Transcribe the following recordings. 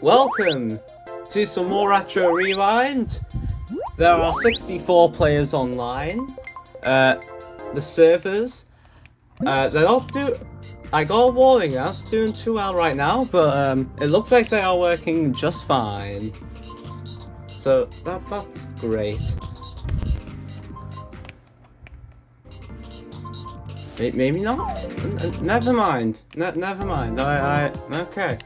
welcome to some more Retro Rewind. There are 64 players online. The servers, they're not I got a warning, they're not doing too well right now, but it looks like they are working just fine. So that's great. Maybe not. Never mind. Never mind. Okay.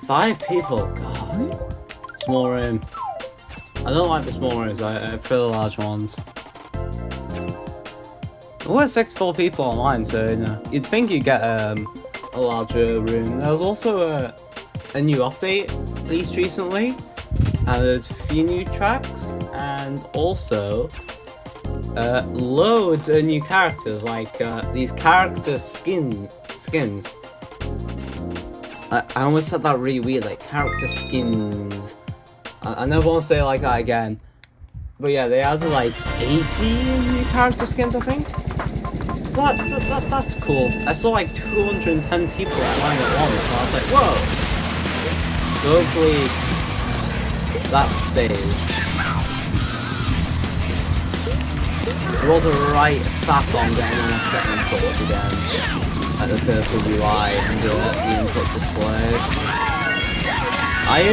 5 people. God. Small room. I don't like the small rooms. I prefer the large ones. We're 64 people online, so you know, you'd think you'd get a larger room. There was also a new update released recently, added a few new tracks, and also loads of new characters, like these character skins. I almost said that really weird, like character skins. I never want to say it like that again. But yeah, they added like 80 new character skins, I think. So that's cool. I saw like 210 people online at once, and I was like, whoa! So hopefully that stays. It was a right faff on getting on a settings sorted again at the purple UI and the input display. I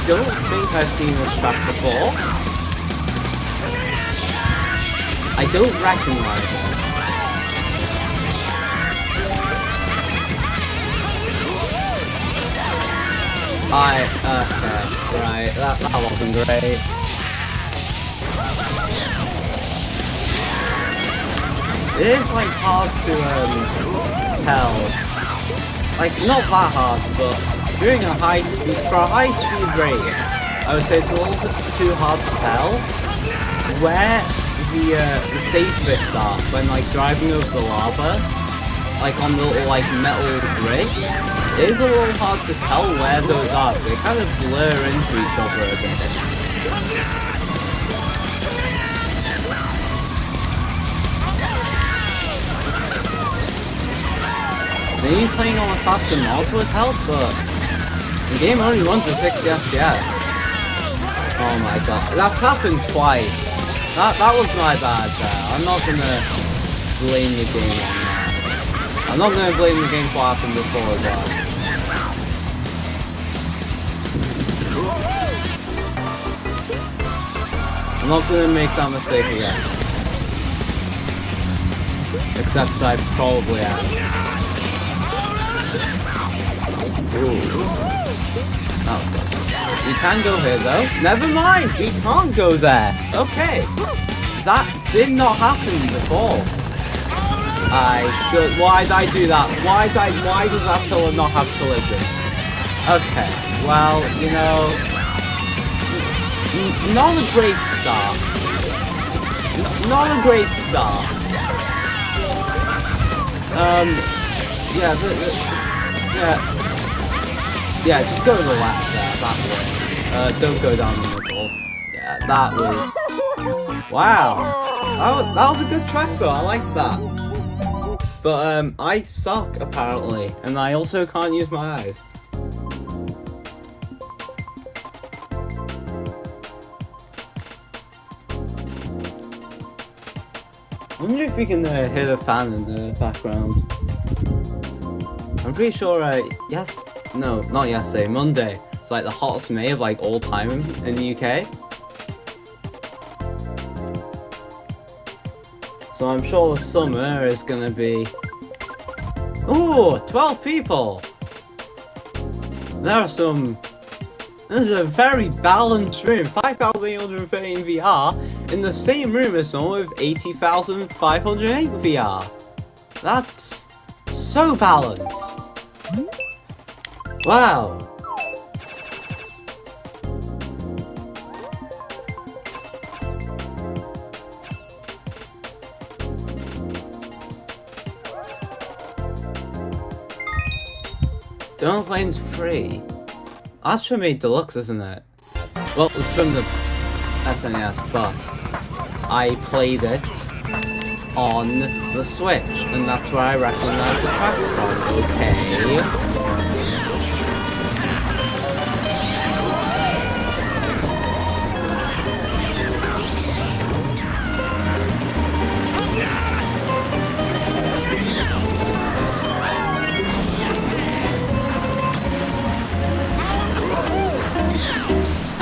don't think I've seen this track before. I don't recognize it. Okay, right, that wasn't great. It is like hard to tell. Like not that hard, but during a high speed race, I would say it's a little bit too hard to tell where the safe bits are when like driving over the lava, like on the little like metal grids. It is a little hard to tell where those are. They kind of blur into each other a bit. Maybe playing on a faster mod would help, but the game only runs at 60 FPS. Oh my god, that's happened twice. That was my bad there. I'm not gonna blame the game on that. I'm not gonna blame the game for what happened before as well. I'm not gonna make that mistake again. Except I probably am. Oh, you can go here though. Never mind, we can't go there. Okay, that did not happen before. Why did I do that? Why does that pillar not have collision? Okay, well, you know, not a great start. Not a great start. Yeah, just go to the left there, that works. Don't go down the middle. Yeah, that was... Wow! That was a good track though, I like that. But, I suck, apparently. And I also can't use my eyes. I wonder if we can hear the fan in the background. I'm pretty sure, yes... No, not yesterday, Monday. It's like the hottest May of like all time in the UK. So I'm sure the summer is gonna be... Ooh, 12 people! There's a very balanced room. 5,830 in VR in the same room as someone with 80,508 VR. That's so balanced. Wow! Donut Lane's free. That's from a Deluxe, isn't it? Well, it's from the SNES, but I played it on the Switch, and that's where I recognise the track from. Okay.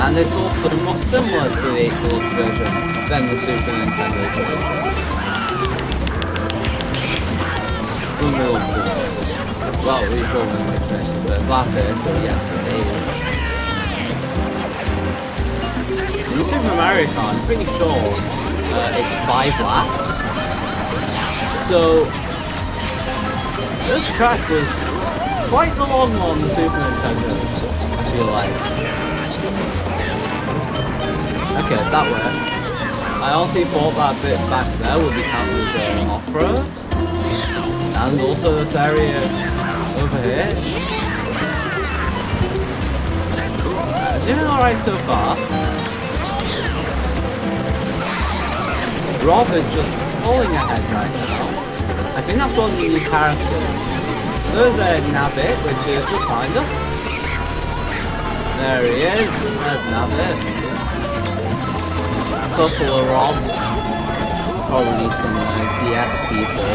And it's also more similar to the 8 Deluxe version than the Super Nintendo version. From the looks of it. Well, we've almost like finished the first lap here, so yes, it is. In Super Mario Kart, I'm pretty sure it's 5 laps. So, this track was quite the long one on the Super Nintendo, I feel like. Okay, that works. I honestly thought that bit back there would be counted as off-road. And also this area over here. Doing alright so far. Rob is just pulling ahead right now. I think that's one of the new characters. So there's a Nabbit, which is just behind us. There he is. There's Nabbit. Couple of Robs, probably some DS people.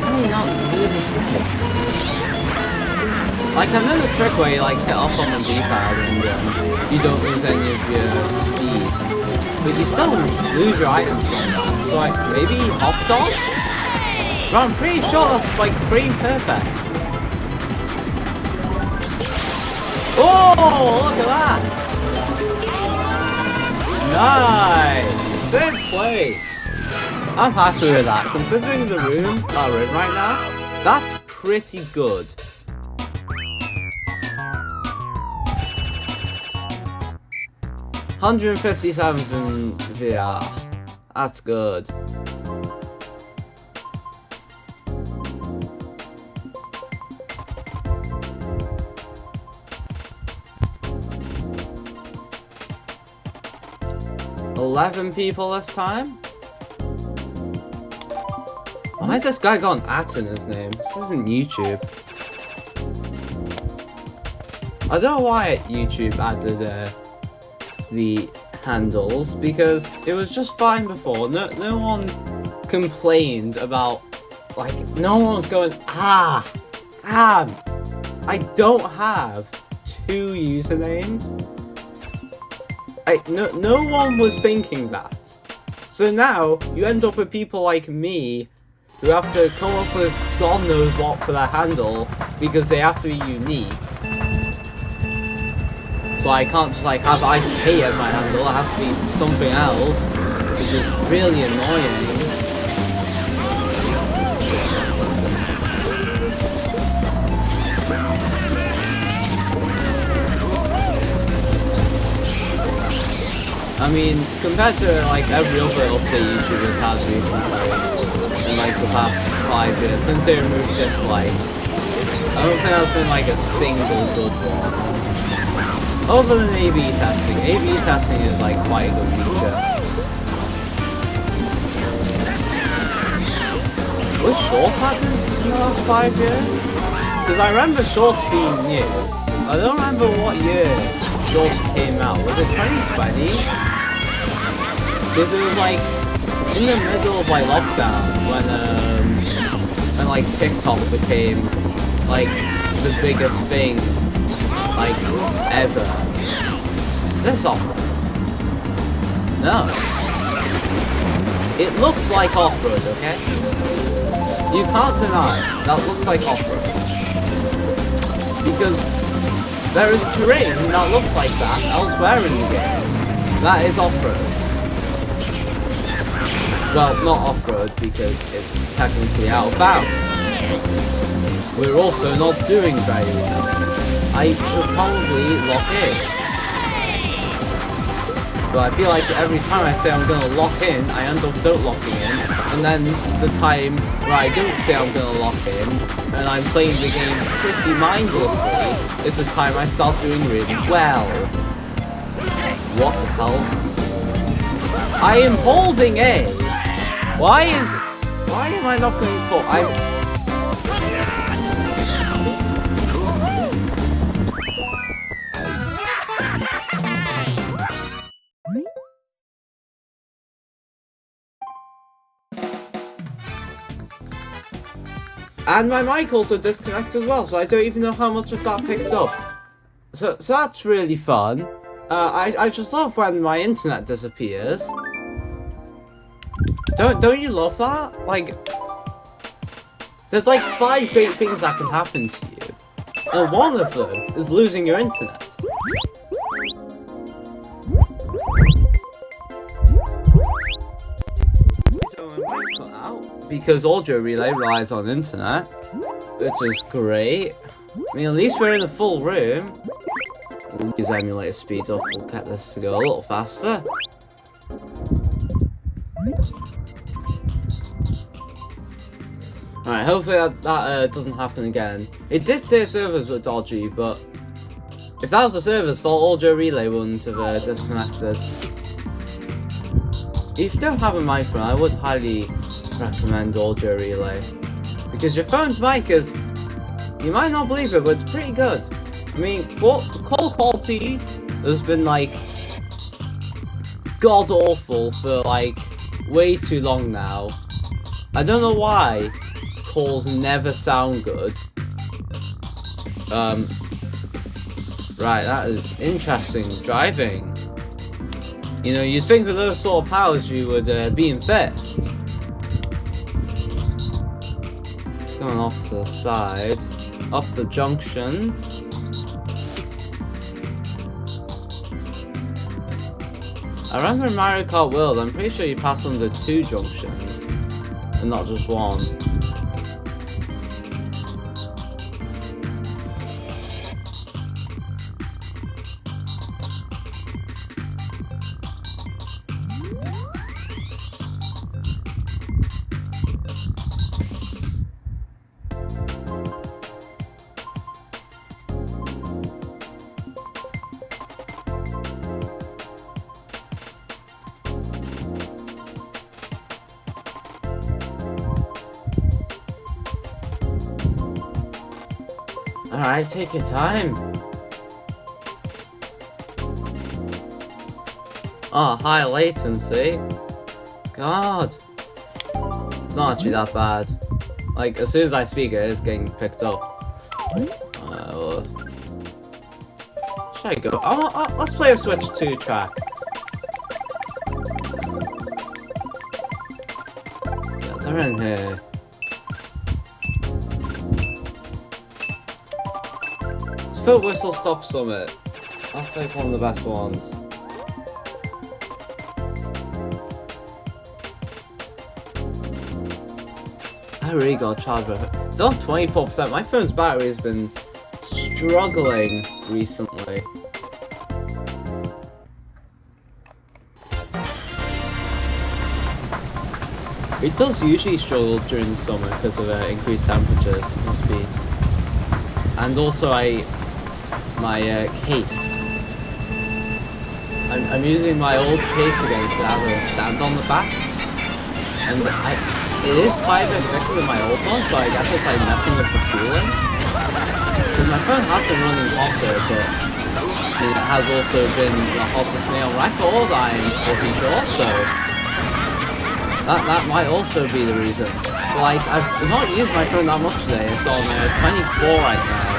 How do you not lose his points? Like, I know the trick where you like hit up on the D-pad and you don't lose any of your speed, but you still lose your items from that. So like, maybe hop dodge? But I'm pretty sure that's like frame perfect. Oh, look at that! Nice! 3rd place! I'm happy with that. Considering the room that we're in right now, that's pretty good. $157 VR. That's good. $11 people this time? Why has this guy got an at in his name? This isn't YouTube. I don't know why YouTube added the handles, because it was just fine before. No one complained about, like, no one was going, ah, damn, I don't have 2 usernames. No one was thinking that. So now, you end up with people like me, who have to come up with God knows what for their handle, because they have to be unique. So I can't just like have IDK as my handle, it has to be something else, which is really annoying. I mean, compared to like every other update YouTubers has recently, in like the past 5 years, since they removed dislikes, I don't think there's been like a single good one. Other than A/B testing. A/B testing is like quite a good feature. Was Shorts added in the last 5 years? Because I remember Shorts being new. I don't remember what year Shorts came out. Was it 2020? Because it was like in the middle of like lockdown when like TikTok became like the biggest thing like ever. Is this off-road? No. It looks like off-road, okay? You can't deny that looks like off-road. Because there is terrain that looks like that elsewhere in the game. That is off-road. Well, not off-road because it's technically out of bounds. We're also not doing very well. I should probably lock in. But I feel like every time I say I'm gonna lock in, I end up don't locking in. And then the time where I don't say I'm gonna lock in, and I'm playing the game pretty mindlessly, is the time I start doing really well. What the hell? I am holding A! Why why am I not going full? And my mic also disconnected as well, so I don't even know how much of that picked up. So that's really fun. I just love when my internet disappears. Don't you love that? Like, there's like 5 great things that can happen to you, and one of them is losing your internet. So I might cut out because Audio Relay relies on internet, which is great. I mean, at least we're in the full room. We'll use emulator speed up. We'll get this to go a little faster. Alright, hopefully that doesn't happen again. It did say servers were dodgy, but if that was the server's fault, Audio Relay wouldn't have disconnected. If you don't have a microphone, I would highly recommend Audio Relay. Because your phone's mic is, you might not believe it, but it's pretty good. I mean, call quality has been like god awful for like way too long now. I don't know why calls never sound good. Right, that is interesting driving. You know, you'd think with those sort of powers you would be in first. Going off to the side, up the junction. I remember in Mario Kart World, I'm pretty sure you pass under 2 junctions, and not just 1. Alright, take your time. Oh, high latency. God. It's not actually that bad. Like, as soon as I speak, it is getting picked up. Should I go? Let's play a Switch 2 track. Yeah, they're in here. Foot Whistle Stop Summit. That's like one of the best ones. I really got charged with it. It's on 24%. My phone's battery has been struggling recently. It does usually struggle during the summer because of increased temperatures. Must be. And also my case. I'm using my old case again to have a stand on the back, and it is quite a bit thicker than my old one, so I guess it's like messing with the cooling. Because my phone has been running hotter, but it has also been the hottest male record, I'm pretty sure, so that might also be the reason. Like, I've not used my phone that much today. It's on 24 right now.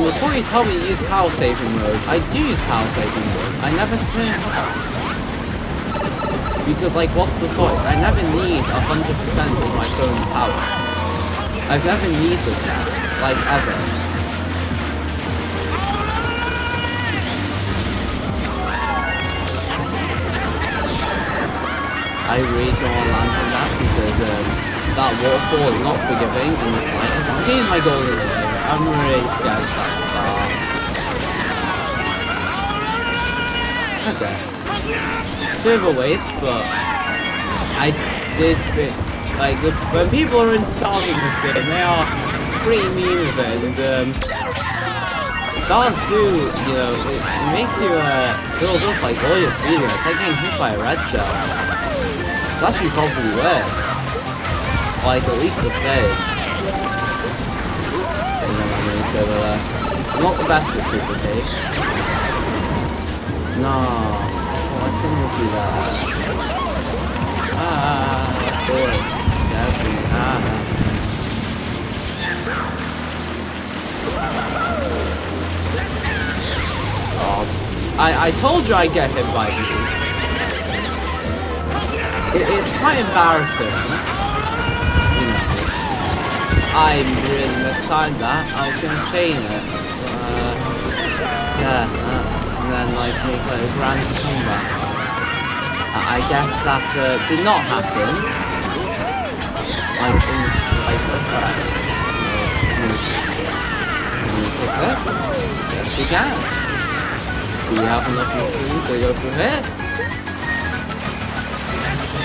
Before you tell me to use power saving mode, I do use power saving mode. I never turn it off. Because, like, what's the point? I never need 100% of my phone's power. I've never needed that. Like, ever. I really don't want to land on that because that waterfall is not forgiving in the slightest. I'm getting my golden away. I'm really scared of that star. Okay. Bit of a waste, but I did think, like, when people are in stars in this game, they are pretty mean with it, and does do, you know, it makes you build up like all your feelings. It's like getting hit by a red shell. It's actually probably worse. Like at least the same. Not the best with Super Cake. No. Oh, I think we'll do that. Of course. God. I told you I'd get hit by these. It's quite embarrassing. You know. I really mistimed that. I was going to chain it. Yeah, and then like make a grand comeback. I guess that did not happen. Like in the slightest. Alright. Can we take this? Yes we can. Do we have enough food to go through here?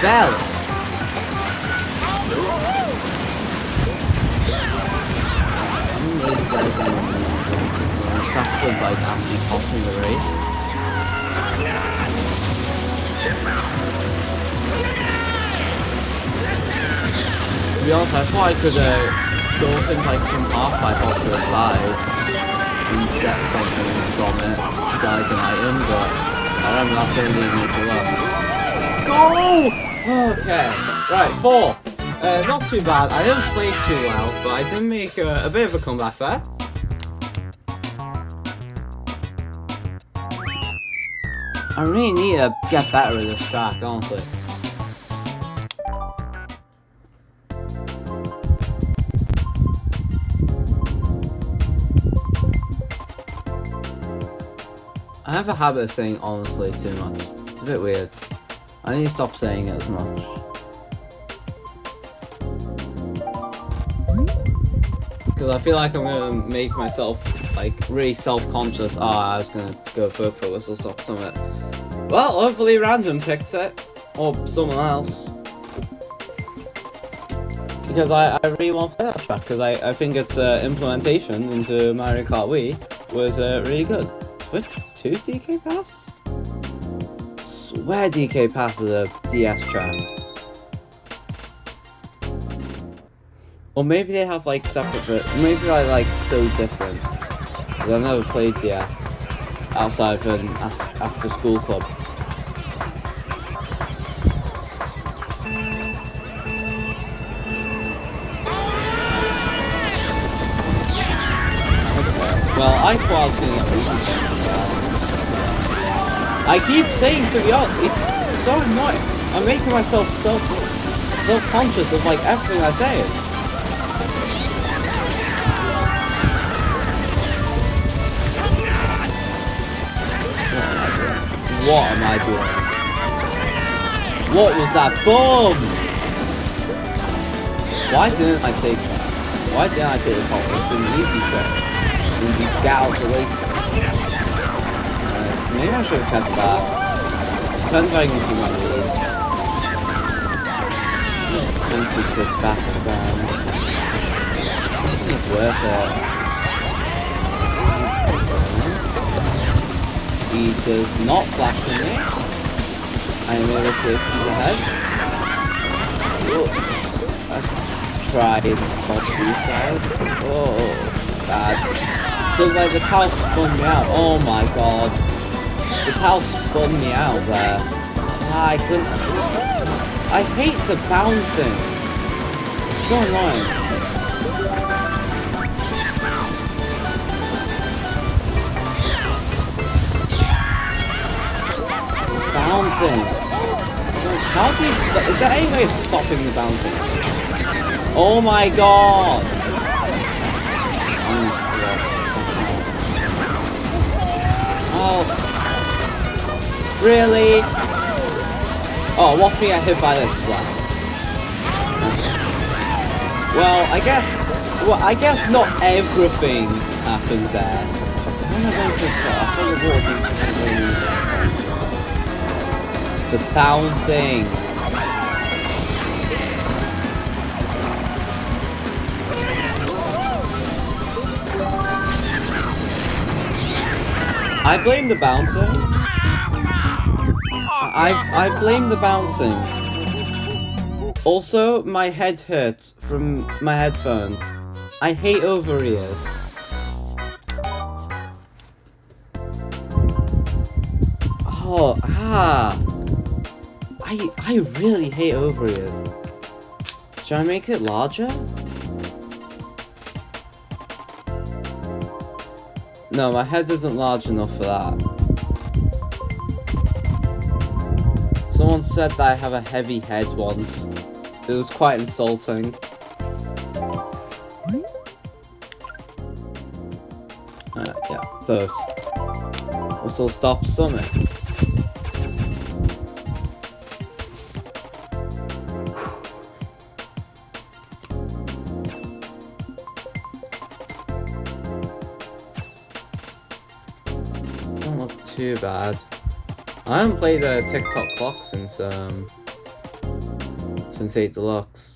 Bell! These guys that could like actually cost me the race. To be honest, I thought I could go up into like some half-pipe off to the side and get something from it, like an item, but I don't know if that's only need to go! Okay, right, 4. Not too bad. I didn't play too well, but I did make a bit of a comeback there. I really need to get better at this track, honestly. I have a habit of saying honestly too much. It's a bit weird. I need to stop saying it as much. Because I feel like I'm going to make myself like really self-conscious. I was going to go for a whistle stop summit. Well, hopefully Random picks it. Or someone else. Because I really want to play that track. Because I think its implementation into Mario Kart Wii was really good. With 2 DK Pass? Swear DK Pass is a DS track. Or maybe they have like separate, maybe they're like so different. Because I've never played DS outside of an after school club. Well, I thought I was gonna get I keep saying to the other, it's so annoying. I'm making myself self-conscious of like everything I say. What am I doing? What was that? Boom! Why didn't I take that? Why didn't I take the pop? It's an easy trick. When you get out the way. Maybe I should have kept that. Depends if I can do my lead. It's tempted to backspam. I think it's worth it. He does not flash on me. I am able to keep ahead. Let's try and dodge these guys. Oh, bad. Feels like the cow spun me out. Oh my god. The cow spun me out there. I couldn't. I hate the bouncing. It's so annoying. Bouncing. So how do you stop? Is there any way of stopping the bouncing? Oh my god! Oh. Really? Oh, watch me get hit by this as well. Well, I guess not everything happened there. How am I going to start? I thought the water the bouncing. I blame the bouncing. I blame the bouncing. Also, my head hurts from my headphones. I hate over ears. Oh, I really hate over ears. Should I make it larger? No, my head isn't large enough for that. Someone said that I have a heavy head once. It was quite insulting. Yeah, vote. Also stop summits. Don't look too bad. I haven't played a TikTok clock since 8 Deluxe.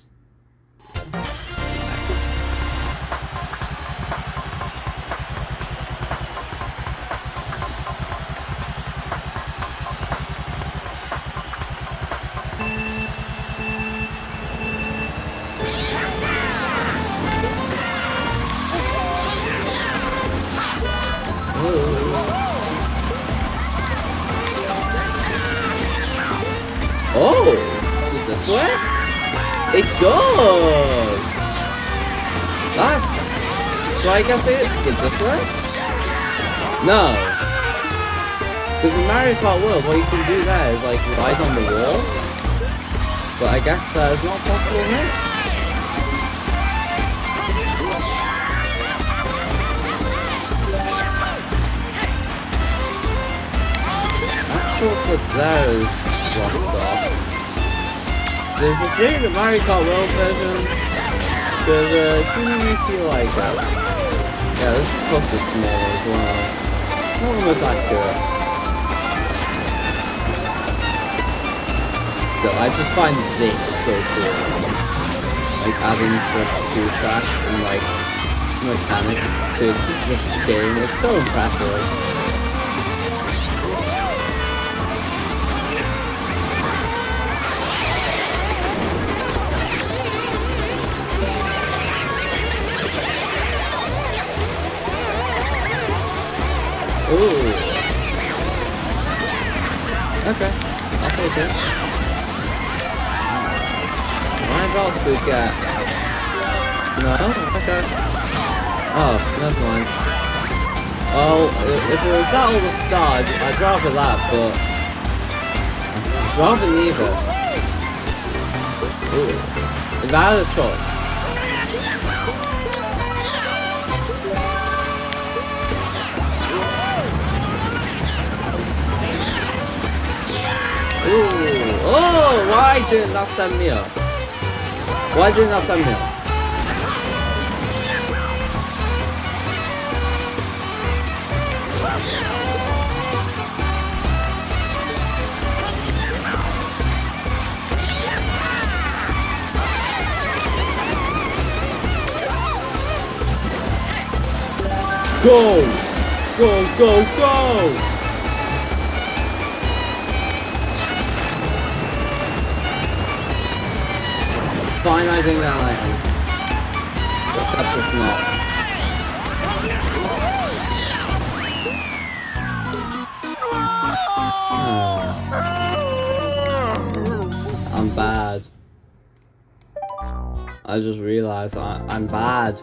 Oh, does this work? It does! That's... So I guess did this work? No. Because in Mario Kart World, what you can do there is like ride on the wall. But I guess it's not possible here. That shortcut there is blocked off. There's this really the Mario Kart World version, because it didn't really feel like that. Yeah, this cut is small as well. Not the most accurate. Still, I just find this so cool. Like adding Switch 2 tracks and like mechanics to this game, it's so impressive. Ooh. Okay, I'll take it. Am I about to get... No? Okay. Oh, never mind. Well, if it was that all the start, I'd rather that, but... I'd rather neither. Ooh. If I had a choice. Ooh. Oh, why didn't that send me up? Why didn't that send me up? Go! Go, go, go! Fine, I think that I am. Except it's not. I'm bad. I just realized I'm bad.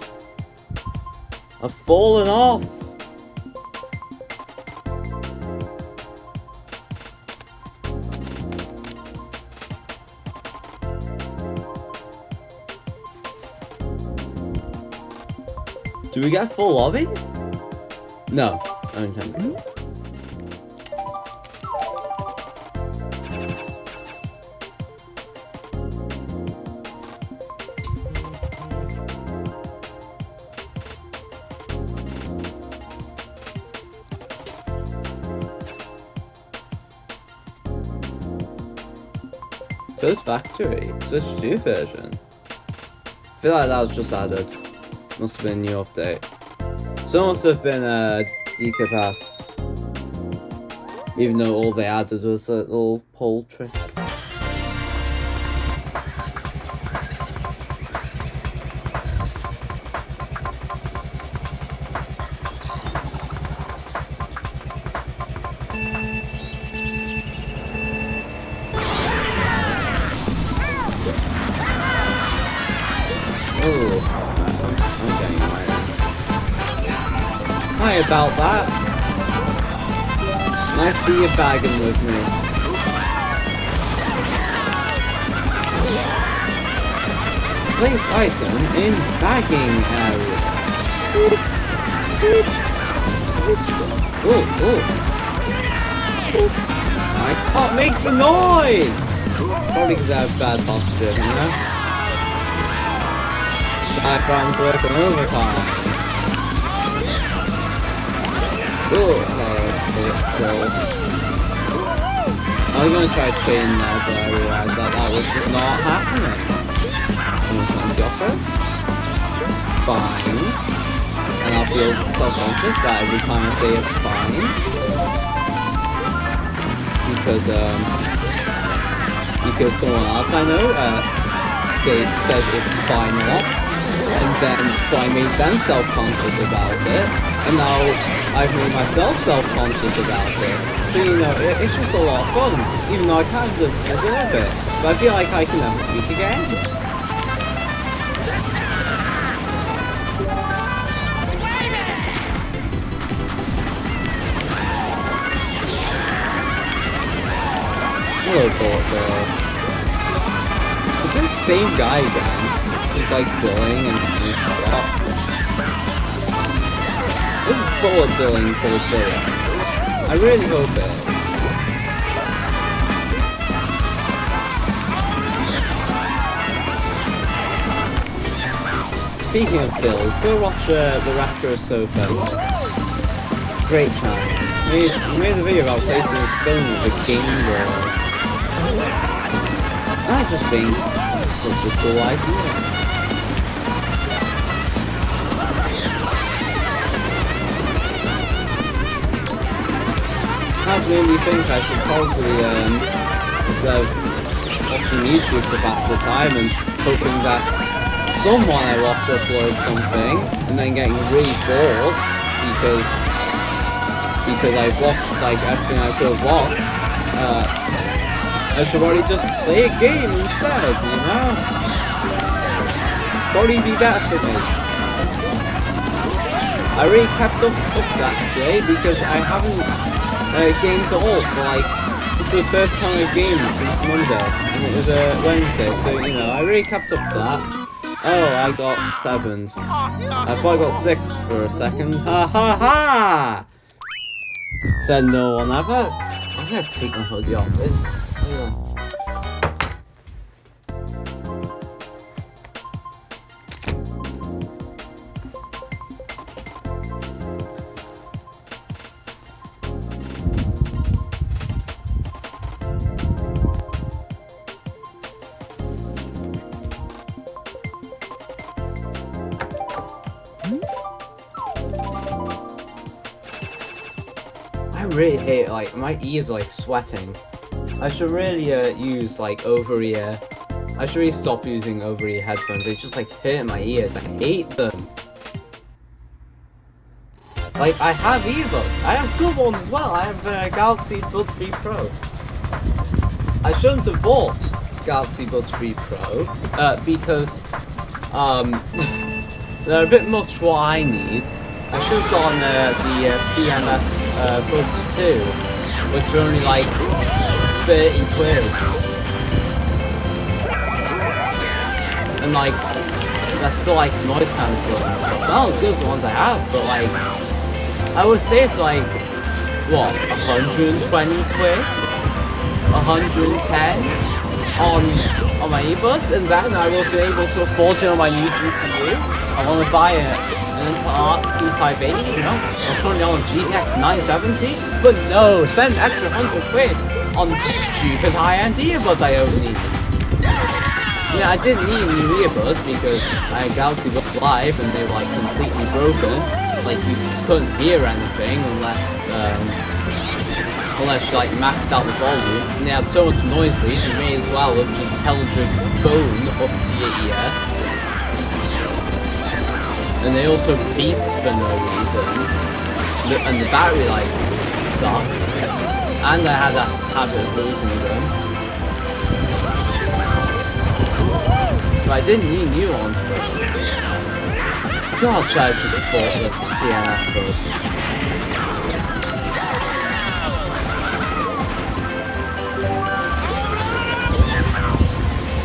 I've fallen off. Do we get full lobby? No, I don't think we do. Switch Factory, Switch 2 version. I feel like that was just added. Must have been a new update. So it must have been a DK Pass. Even though all they added was a little pole trick. Hi about that. Nice to see you bagging with me. Place item in bagging area. Ooh. I can't make the noise! Probably because I have bad posture, you know? Diaphragm's working overtime. Ooh, I was gonna try chain there, but I realised that was just not happening. Almost offer. Fine. And I'll feel self-conscious that every time I say it's fine. Because someone else I know says it's fine a lot. And then, so I made them self-conscious about it, and now I've made myself self-conscious about it. So, you know, it's just a lot of fun, even though I kind of deserve it. But I feel like I can never speak again. Hello, Porter. Is it the same guy again? He's like billing and he's shut up. This is bullet billing called billing. I really hope it is. Speaking of bills, go watch the Retro Sofa. Great channel. He made a video about placing his phone with a Game Boy. I just think it's such a cool idea. Has made me think I should probably, instead of watching YouTube to pass the time and hoping that someone I watch upload something and then getting really bored because I've watched like everything I could have watched, I should probably just play a game instead, you know? Probably be better for me. I really kept up to that today because I haven't gamed at all for like, it's the first time I've gamed since Monday, and it was a Wednesday, so you know, I really kept up to that. Oh, I got 7s. I thought I got 6 for a second. Ha ha ha! Said no one ever. I'm gonna take my hoodie off this. I really hate, like, my ears like sweating. I should really use like over-ear. I should really stop using over-ear headphones. They just like hurt my ears. I hate them. Like, I have earbuds. I have good ones as well. I have Galaxy Buds 3 Pro. I shouldn't have bought Galaxy Buds 3 Pro because they're a bit much for what I need. I should have gotten the CMF Buds 2, which are only like 30 quid. And like, that's still like noise cancelling and stuff. Not as good as the ones I have, but like, I would save like, what, 120 quid? 110 on my earbuds, and then I was able to afford it on my new GPU. I want to buy an Intel E580, you know? I'm currently on a GTX 970, but no, spend an extra 100 quid on stupid high-end earbuds I don't need. Yeah, I didn't need new earbuds because I had Galaxy Buds Live and they were like completely broken. Like, you couldn't hear anything unless unless you like maxed out the volume, and they had so much noise bleed, you may as well have just held your phone up to your ear. And they also beeped for no reason, and the battery life sucked, and I had a habit of losing them. So I didn't need new ones, but God, should I just bought the CMF buds.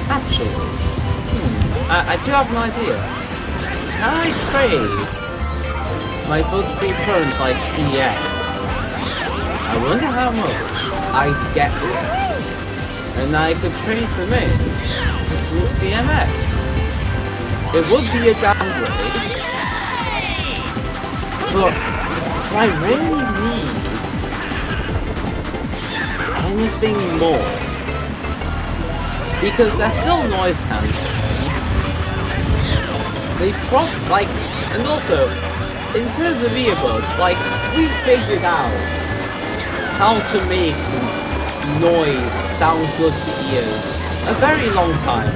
Actually, I do have an idea. Can I trade my Buds Free Currents like CX? I wonder how much I'd get for it. And I could trade them in for some CMX. It would be a downgrade, but do I really need anything more? Because they're still noise cancelling. They and also, in terms of earbuds, like, we figured out how to make noise sound good to ears a very long time.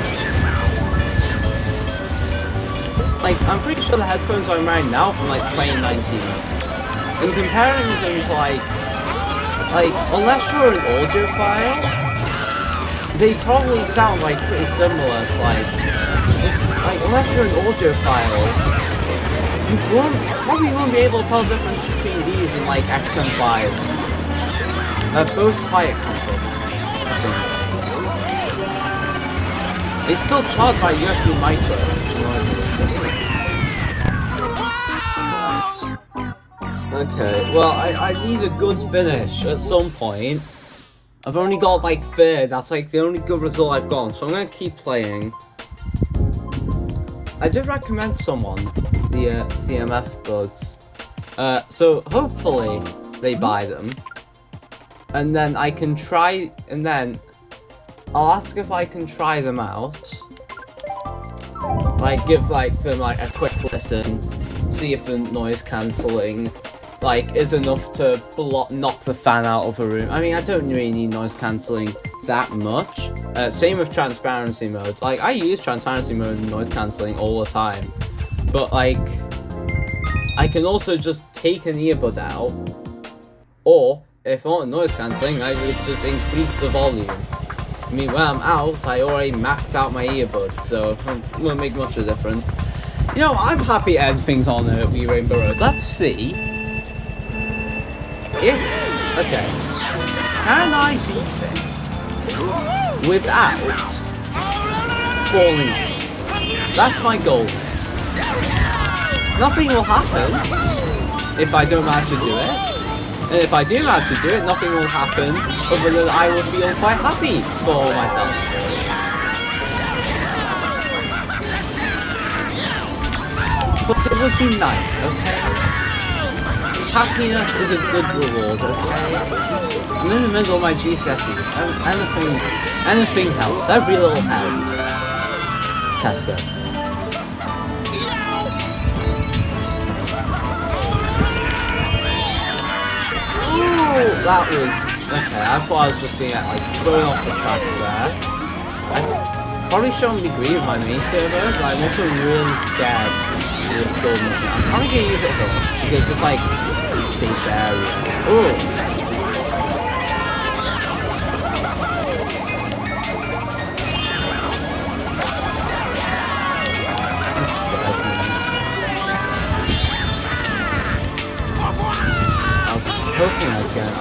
Like, I'm pretty sure the headphones I'm wearing now from like 2019. And comparing them to like unless you're an audiophile, they probably sound like pretty similar to like unless you're an audiophile, you probably won't be able to tell the difference between these and like XM5s. They're both quiet comforts, I think. They still charge by USB micro, you know what I mean? Okay, well I need a good finish at some point. I've only got like third, that's like the only good result I've gotten, so I'm gonna keep playing. I did recommend someone the CMF buds, so hopefully they buy them, and then I can try, and then I'll ask if I can try them out, like give like them like a quick listen, see if the noise cancelling like is enough to knock the fan out of a room. I mean, I don't really need noise cancelling that much. Same with transparency modes. Like, I use transparency mode and noise cancelling all the time, but like I can also just take an earbud out, or if I want noise cancelling, I would just increase the volume. I mean, when I'm out, I already max out my earbuds, so it won't make much of a difference. You know, I'm happy to end things on Wii Rainbow Road. Let's see if, okay, can I beat this without falling off? That's my goal. Nothing will happen if I don't manage to do it. And if I do manage to do it, nothing will happen other than I will feel quite happy for myself. But it would be nice, okay? Happiness is a good reward, okay? I'm in the middle of my GCSEs, and anything helps, every little helps. Tesco. Ooh, that was, okay, I thought I was just being like thrown off the track there. I probably shouldn't agree with my main servers, but I'm also really scared of this golden snap. I'm probably gonna use it here, because it's like a safe area. Ooh. Hoping I can.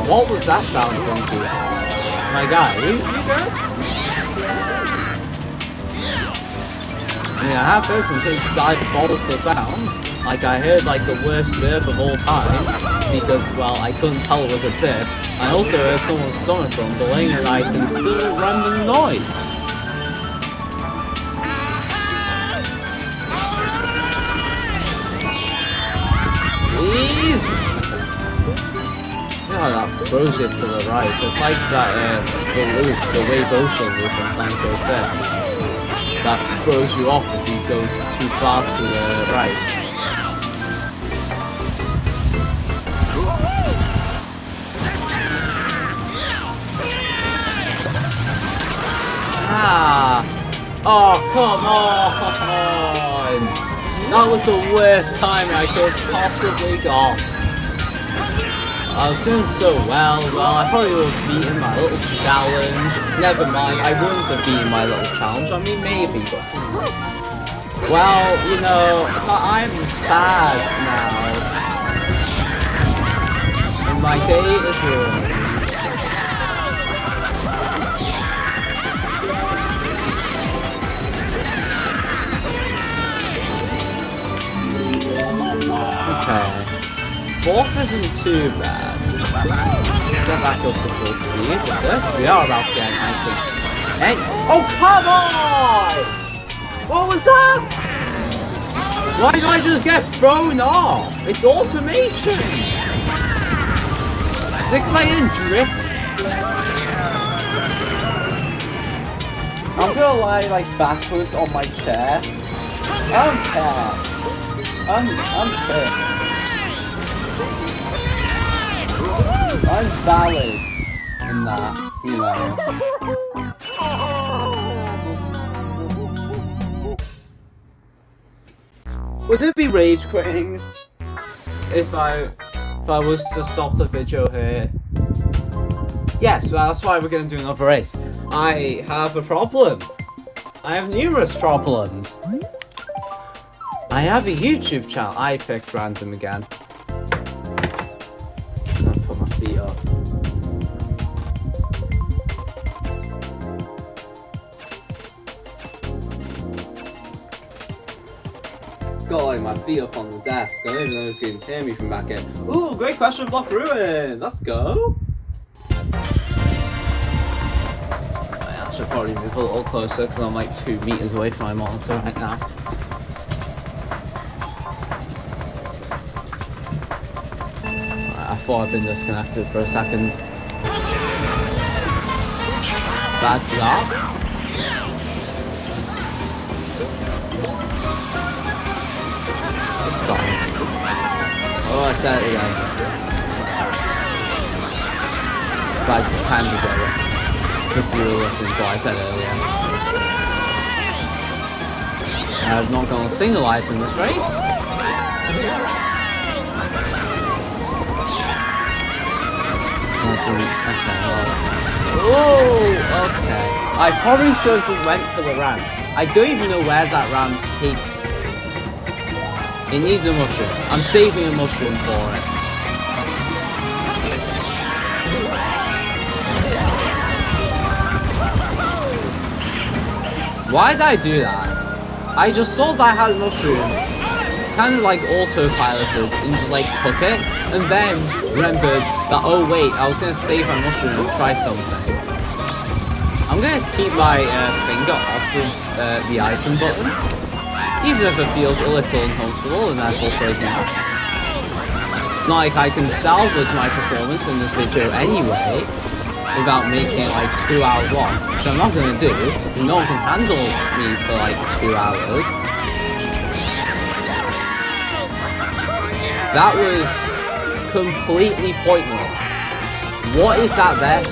What was that sound from? My guy, you good? I mean, I have heard some pretty diabolical sounds. Like, I heard, like, the worst burp of all time, because, well, I couldn't tell it was a burp. I also heard someone's stomach rumbling, and I can still render the noise. Easy! Oh, that throws it to the right. It's like that, the Wave Ocean loop in Sanko 6. That throws you off if you go too far to the right. Oh, come on! That was the worst time I could have possibly got. I was doing so well, I probably would have beaten my little challenge. Never mind, I wouldn't have beaten my little challenge. I mean, maybe, but... Well, you know, I'm sad now. And my day is ruined. Okay. Fourth isn't too bad. Let's get back up to full speed. But this, we are about to get an item. Hey! Oh, come on! What was that? Why did I just get thrown off? It's automation! Is it 'cause I didn't drift? I'm gonna lie, like, backwards on my chair. I don't care. I'm pissed. I'm valid in that, you know. Would it be rage quitting if I was to stop the video here? Yes, that's why we're gonna do another race. I have a problem. I have numerous problems. I have a YouTube channel. I picked random again. I'll put my feet up. Got like my feet up on the desk. I don't even know if you can hear me from back here. Ooh, great question block ruin. Let's go. I should probably move a little closer because I'm like 2 meters away from my monitor right now. I thought I'd been disconnected for a second. That's that. It's fine. Oh, I said it again. But I kind of deserve it. If you were listening to what I said earlier. I have not gotten a single item in this race. Oh, okay. I probably should have just went for the ramp. I don't even know where that ramp takes. It needs a mushroom. I'm saving a mushroom for it. Why did I do that? I just saw that I had a mushroom, kind of like autopiloted, and just like took it, and then remembered that, oh wait, I was going to save my mushroom and try something. I'm going to keep my finger off of the item button, even if it feels a little uncomfortable and therefore throws me off. Not like I can salvage my performance in this video anyway, without making it like 2 hours long, which I'm not going to do, because no one can handle me for like 2 hours. That was completely pointless. What is that there?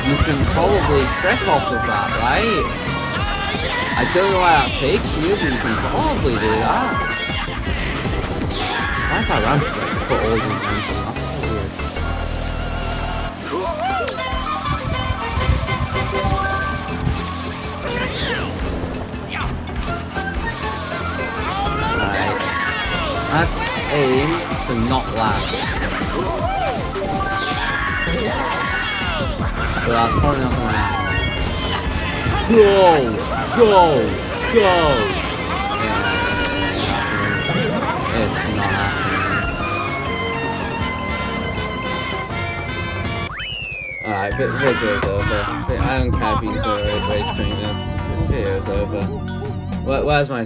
You can probably trick off of that, right? I don't know why that takes you, but you can probably do that. Why is that ramp put all these ramps on? That's so weird. Right. Let's aim to not last. But that's probably not gonna happen. Go! Go! Go! Yeah, it's not happening. Alright, video's over. I don't care if you say rage quitting, video's over. Where's my